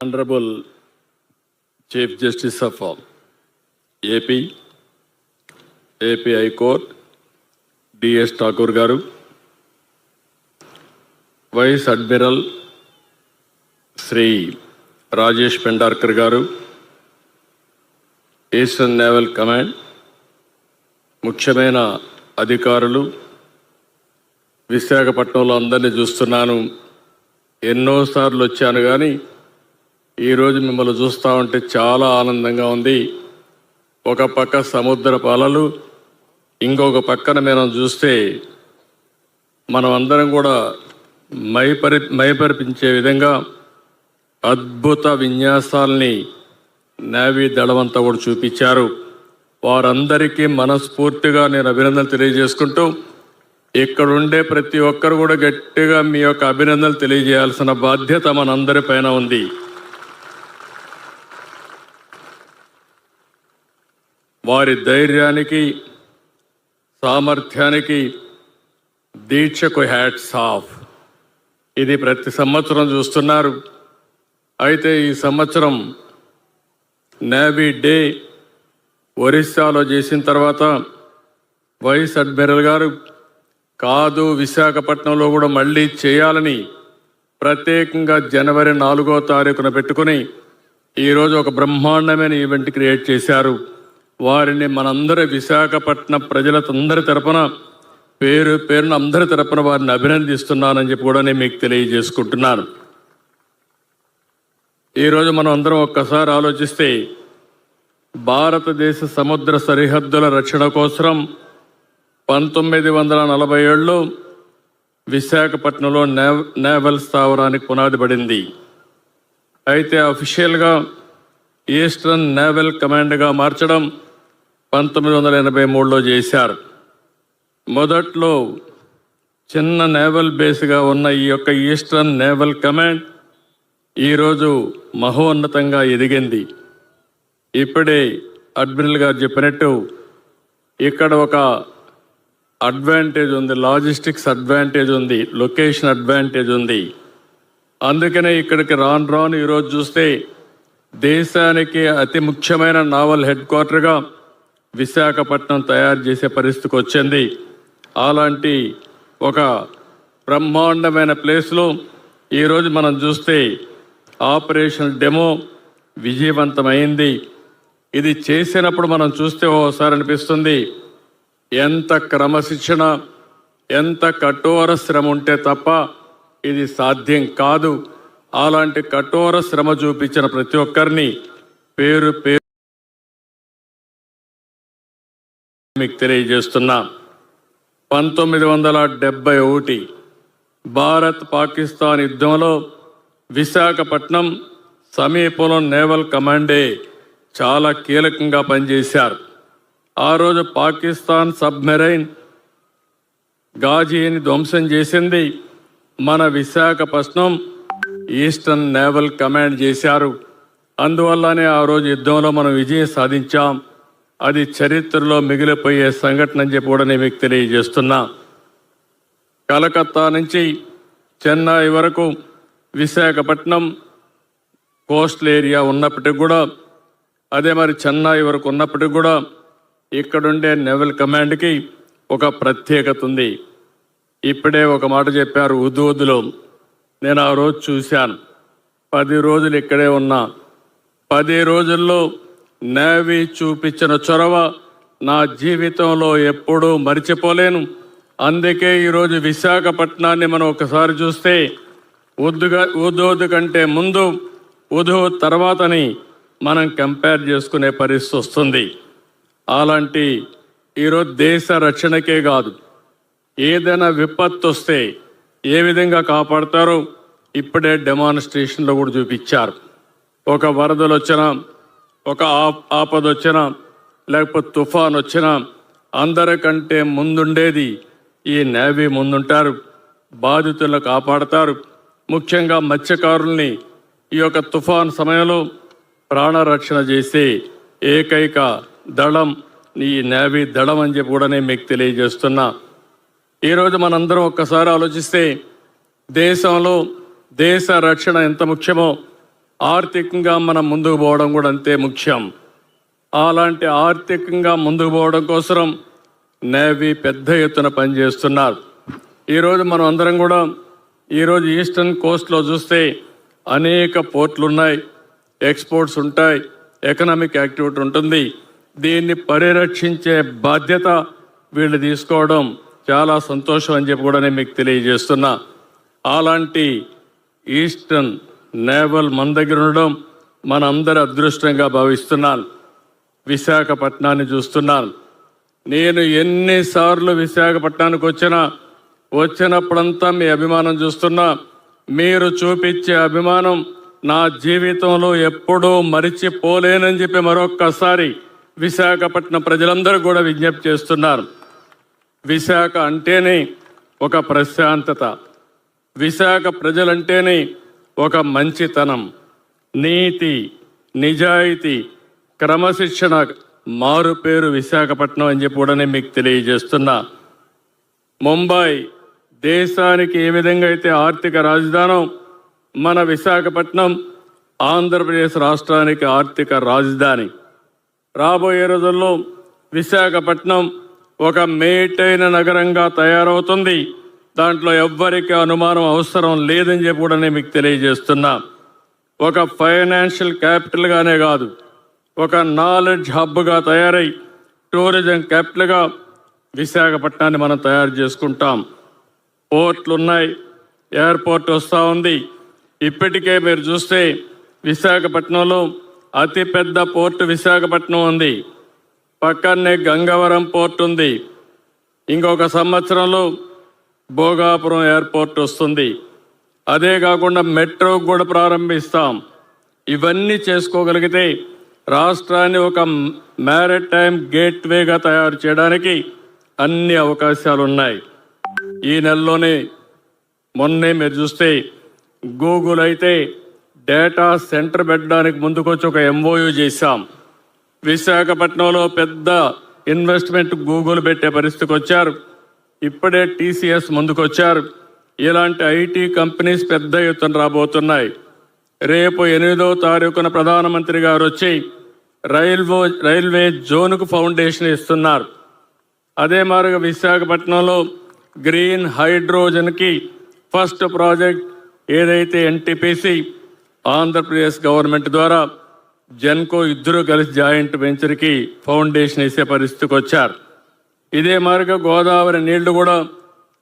Honorable Chief Justice of AP High Court, D.S. Thakur Garu, Vice Admiral Sri Rajesh Pendarkar Garu, Eastern Naval Command, ముఖ్యమైన అధికారులు, విశాఖపట్నంలో అందరినీ చూస్తున్నాను. ఎన్నోసార్లు వచ్చాను కానీ ఈరోజు మిమ్మల్ని చూస్తూ ఉంటే చాలా ఆనందంగా ఉంది. ఒక పక్క సముద్ర అలలు, ఇంకొక పక్కన మనం చూస్తే మనం అందరం కూడా మైపరిపించే విధంగా అద్భుత విన్యాసాలని నేవీ దళమంతా కూడా చూపించారు. వారందరికీ మనస్ఫూర్తిగా నేను అభినందనలు తెలియజేసుకుంటూ, ఇక్కడుండే ప్రతి ఒక్కరు కూడా గట్టిగా మీ యొక్క అభినందనలు తెలియజేయాల్సిన బాధ్యత మనందరి పైన ఉంది. వారి ధైర్యానికి, సామర్థ్యానికి, దీక్షకు హ్యాట్స్ ఆఫ్. ఇది ప్రతి సంవత్సరం చూస్తున్నారు. అయితే ఈ సంవత్సరం నేవీ డే ఒరిస్సాలో చేసిన తర్వాత వైస్ అడ్మిరల్ గారు కాదు, విశాఖపట్నంలో కూడా మళ్ళీ చేయాలని ప్రత్యేకంగా జనవరి 4వ తారీఖున పెట్టుకుని ఈరోజు ఒక బ్రహ్మాండమైన ఈవెంట్ క్రియేట్ చేశారు. వారిని మనందరి విశాఖపట్నం ప్రజలందరి తరపున పేరున అందరి తరపున వారిని అభినందిస్తున్నానని చెప్పి కూడా నేను మీకు తెలియజేసుకుంటున్నాను. ఈరోజు మనం అందరం ఒక్కసారి ఆలోచిస్తే భారతదేశ సముద్ర సరిహద్దుల రక్షణ కోసం 1947లో విశాఖపట్నంలో నేవల్ స్థావరానికి పునాది పడింది. అయితే అఫీషియల్గా ఈస్టర్న్ నేవల్ కమాండ్గా మార్చడం 1983లో చేశారు. మొదట్లో చిన్న నేవల్ బేస్గా ఉన్న ఈ యొక్క ఈస్టర్న్ నేవల్ కమాండ్ ఈరోజు మహోన్నతంగా ఎదిగింది. ఇప్పుడే అడ్మిరల్ గారు చెప్పినట్టు ఇక్కడ ఒక అడ్వాంటేజ్ ఉంది, లాజిస్టిక్స్ అడ్వాంటేజ్ ఉంది, లొకేషన్ అడ్వాంటేజ్ ఉంది. అందుకనే ఇక్కడికి రాను ఈరోజు చూస్తే దేశానికి అతి ముఖ్యమైన నావల్ హెడ్ క్వార్టర్గా విశాఖపట్నం తయారు చేసే పరిస్థితికి వచ్చింది. అలాంటి ఒక బ్రహ్మాండమైన ప్లేస్లో ఈరోజు మనం చూస్తే ఆపరేషన్ డెమో విజయవంతమైంది. ఇది చేసినప్పుడు మనం చూస్తే ఓసారి అనిపిస్తుంది, ఎంత క్రమశిక్షణ, ఎంత కఠోర శ్రమ ఉంటే తప్ప ఇది సాధ్యం కాదు. అలాంటి కఠోర శ్రమ చూపించిన ప్రతి ఒక్కరిని పేరు మీకు తెలియజేస్తున్నా. 1971 భారత్ పాకిస్తాన్ యుద్ధంలో విశాఖపట్నం సమీపంలో నేవల్ కమాండే చాలా కీలకంగా పనిచేశారు. ఆ రోజు పాకిస్తాన్ సబ్మెరైన్ గాజీని ధ్వంసం చేసింది మన విశాఖపట్నం ఈస్టర్న్ నేవల్ కమాండ్ చేశారు. అందువల్లనే ఆ రోజు యుద్ధంలో మనం విజయం సాధించాం. అది చరిత్రలో మిగిలిపోయే సంఘటన అని చెప్పి కూడా నేను మీకు తెలియజేస్తున్నా. కలకత్తా నుంచి చెన్నై వరకు విశాఖపట్నం కోస్టల్ ఏరియా ఉన్నప్పటికి కూడా, అదే మరి చెన్నై వరకు ఉన్నప్పటికి కూడా ఇక్కడుండే నేవల్ కమాండ్కి ఒక ప్రత్యేకత ఉంది. ఇప్పుడే ఒక మాట చెప్పారు ఉదులో, నేను ఆ రోజు చూశాను. 10 రోజులు ఇక్కడే ఉన్నా. 10 రోజుల్లో నేవీ చూపించిన చొరవ నా జీవితంలో ఎప్పుడూ మర్చిపోలేను. అందుకే ఈరోజు విశాఖపట్నాన్ని మనం ఒకసారి చూస్తే ఉదోదు కంటే ముందు, ఉదో తర్వాతని మనం కంపేర్ చేసుకునే పరిస్థితి వస్తుంది. అలాంటి ఈరోజు దేశ రక్షణకే కాదు, ఏదైనా విపత్తు వస్తే ఏ విధంగా కాపాడతారో ఇప్పుడే డెమాన్స్ట్రేషన్లో కూడా చూపించారు. ఒక వరదలు వచ్చినా, ఒక ఆపద వచ్చినా, లేకపోతే తుఫాన్ వచ్చినా అందరికంటే ముందుండేది ఈ నేవీ ముందుంటారు. బాధితులను కాపాడతారు. ముఖ్యంగా మత్స్యకారుల్ని ఈ యొక్క తుఫాన్ సమయంలో ప్రాణరక్షణ చేసే ఏకైక దళం ఈ నేవీ దళం అని చెప్పి కూడా నేను మీకు తెలియజేస్తున్నా. ఈరోజు మనందరం ఒక్కసారి ఆలోచిస్తే దేశంలో దేశ రక్షణ ఎంత ముఖ్యమో ఆర్థికంగా మనం ముందుకు పోవడం కూడా అంతే ముఖ్యం. అలాంటి ఆర్థికంగా ముందుకు పోవడం కోసం నేవీ పెద్ద ఎత్తున పనిచేస్తున్నారు. ఈరోజు మనం అందరం కూడా ఈరోజు ఈస్టర్న్ కోస్ట్లో చూస్తే అనేక పోర్ట్లు ఉన్నాయి, ఎక్స్పోర్ట్స్ ఉంటాయి, ఎకనామిక్ యాక్టివిటీ ఉంటుంది. దీన్ని పరిరక్షించే బాధ్యత వీళ్ళు తీసుకోవడం చాలా సంతోషం అని చెప్పి కూడా నేను మీకు తెలియజేస్తున్నా. అలాంటి ఈస్టర్న్ నేవల్ మన దగ్గర ఉండడం మన అందరి అదృష్టంగా భావిస్తున్నాను. విశాఖపట్నాన్ని చూస్తున్నాను. నేను ఎన్నిసార్లు విశాఖపట్నానికి వచ్చినప్పుడంతా మీ అభిమానం చూస్తున్నా. మీరు చూపించే అభిమానం నా జీవితంలో ఎప్పుడూ మరిచిపోలేనని చెప్పి మరొక్కసారి విశాఖపట్నం ప్రజలందరూ కూడా విజ్ఞప్తి చేస్తున్నారు. విశాఖ అంటేనే ఒక ప్రశాంతత, విశాఖ ప్రజలంటేనే ఒక మంచితనం, నీతి, నిజాయితీ, క్రమశిక్షణ మారు పేరు విశాఖపట్నం అని చెప్పి కూడా నేను మీకు తెలియజేస్తున్నా. ముంబై దేశానికి ఏ విధంగా అయితే ఆర్థిక రాజధానో మన విశాఖపట్నం ఆంధ్రప్రదేశ్ రాష్ట్రానికి ఆర్థిక రాజధాని. రాబోయే రోజుల్లో విశాఖపట్నం ఒక మేటైన నగరంగా తయారవుతుంది. దాంట్లో ఎవ్వరికి అనుమానం అవసరం లేదని చెప్పి కూడా నేను మీకు తెలియజేస్తున్నా. ఒక ఫైనాన్షియల్ క్యాపిటల్గానే కాదు, ఒక నాలెడ్జ్ హబ్గా తయారై టూరిజం క్యాపిటల్గా విశాఖపట్నాన్ని మనం తయారు చేసుకుంటాం. పోర్ట్లు ఉన్నాయి, ఎయిర్పోర్ట్ వస్తూ ఉంది. ఇప్పటికే మీరు చూస్తే విశాఖపట్నంలో అతిపెద్ద పోర్టు విశాఖపట్నం ఉంది. పక్కనే గంగవరం పోర్ట్ ఉంది. ఇంకొక సంవత్సరంలో భోగాపురం ఎయిర్పోర్ట్ వస్తుంది. అదే కాకుండా మెట్రో కూడా ప్రారంభిస్తాం. ఇవన్నీ చేసుకోగలిగితే రాష్ట్రాన్ని ఒక మ్యారిటైమ్ గేట్వేగా తయారు చేయడానికి అన్ని అవకాశాలు ఉన్నాయి. ఈ నెలలోనే మొన్నే మీరు చూస్తే గూగుల్ అయితే డేటా సెంటర్ పెట్టడానికి ముందుకొచ్చి ఒక MOU చేశాం. విశాఖపట్నంలో పెద్ద ఇన్వెస్ట్మెంట్ గూగుల్ పెట్టే పరిస్థితికి వచ్చారు. ఇప్పుడే TCS ముందుకొచ్చారు. ఇలాంటి IT కంపెనీస్ పెద్ద ఎత్తున రాబోతున్నాయి. రేపు 8వ తారీఖున ప్రధానమంత్రి గారు వచ్చి రైల్వే జోన్కు ఫౌండేషన్ ఇస్తున్నారు. అదే మాదిరిగా విశాఖపట్నంలో గ్రీన్ హైడ్రోజన్కి ఫస్ట్ ప్రాజెక్ట్ ఏదైతే NTPC ఆంధ్రప్రదేశ్ గవర్నమెంట్ ద్వారా జెన్కో ఇద్దరు కలిసి జాయింట్ వెంచర్కి ఫౌండేషన్ వేసే పరిస్థితికి వచ్చారు. ఇదే మాదిరిగా గోదావరి నీళ్లు కూడా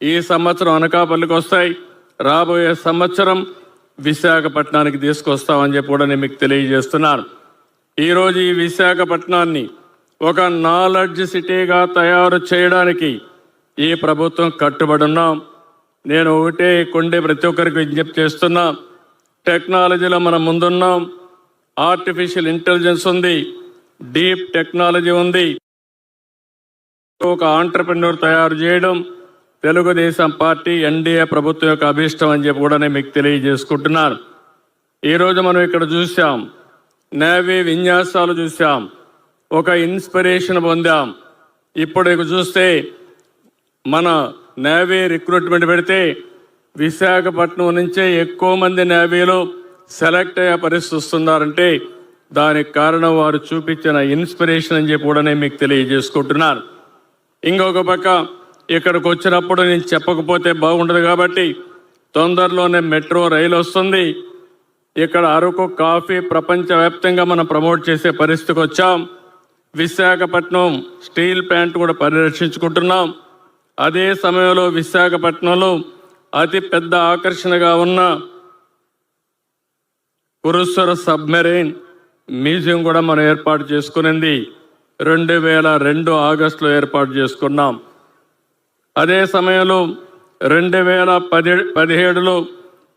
ఈ సంవత్సరం అనకాపల్లికి వస్తాయి. రాబోయే సంవత్సరం విశాఖపట్నానికి తీసుకొస్తామని చెప్పి కూడా నేను మీకు తెలియజేస్తున్నాను. ఈరోజు ఈ విశాఖపట్నాన్ని ఒక నాలెడ్జ్ సిటీగా తయారు చేయడానికి ఈ ప్రభుత్వం కట్టుబడి ఉన్నాం. నేను ఒకటే ప్రతి ఒక్కరికి విజ్ఞప్తి చేస్తున్నా. టెక్నాలజీలో మనం ముందున్నాం. ఆర్టిఫిషియల్ ఇంటెలిజెన్స్ ఉంది, డీప్ టెక్నాలజీ ఉంది. ఒక ఆంటర్ప్రెన్యూర్ తయారు చేయడం తెలుగుదేశం పార్టీ NDA ప్రభుత్వం యొక్క అభిష్టం అని చెప్పి కూడా నేను మీకు తెలియజేసుకుంటున్నాను. ఈరోజు మనం ఇక్కడ చూసాం, నేవీ విన్యాసాలు చూసాం, ఒక ఇన్స్పిరేషన్ పొందాం. ఇప్పుడు చూస్తే మన నేవీ రిక్రూట్మెంట్ పెడితే విశాఖపట్నం నుంచే ఎక్కువ మంది నేవీలో సెలెక్ట్ అయ్యే పరిస్థితి వస్తున్నారంటే దానికి కారణం వారు చూపించిన ఇన్స్పిరేషన్ అని చెప్పి కూడా నేను మీకు తెలియజేసుకుంటున్నాను. ఇంకొక పక్క ఇక్కడికి వచ్చినప్పుడు నేను చెప్పకపోతే బాగుండదు కాబట్టి తొందరలోనే మెట్రో రైలు వస్తుంది. ఇక్కడ అరకు కాఫీ ప్రపంచవ్యాప్తంగా మనం ప్రమోట్ చేసే పరిస్థితికి వచ్చాం. విశాఖపట్నం స్టీల్ ప్లాంట్ కూడా పరిరక్షించుకుంటున్నాం. అదే సమయంలో విశాఖపట్నంలో అతి పెద్ద ఆకర్షణగా ఉన్న కురుస్వర సబ్మెరైన్ మ్యూజియం కూడా మనం ఏర్పాటు చేసుకునింది 2002 ఆగస్టులో ఏర్పాటు చేసుకున్నాం. అదే సమయంలో 2017లో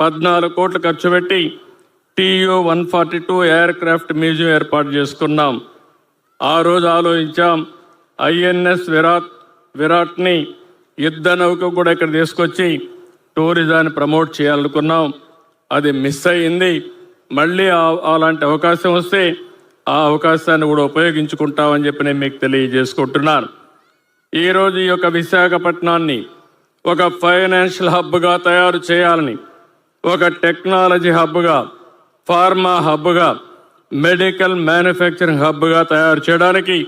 14 కోట్లు ఖర్చు పెట్టి TU-142 ఎయిర్ క్రాఫ్ట్ మ్యూజియం ఏర్పాటు చేసుకున్నాం. ఆ రోజు ఆలోచించాం, INS విరాట్ని యుద్ధ నౌక కూడా ఇక్కడ తీసుకొచ్చి టూరిజాన్ని ప్రమోట్ చేయాలనుకున్నాం. అది మిస్ అయ్యింది. మళ్ళీ అలాంటి అవకాశం వస్తే ఆ అవకాశాన్ని కూడా ఉపయోగించుకుంటామని చెప్పి నేను మీకు తెలియజేసుకుంటున్నాను. ఈరోజు ఈ యొక్క విశాఖపట్నాన్ని ఒక ఫైనాన్షియల్ హబ్గా తయారు చేయాలని, ఒక టెక్నాలజీ హబ్గా, ఫార్మా హబ్గా, మెడికల్ మ్యానుఫ్యాక్చరింగ్ హబ్గా తయారు చేయడానికి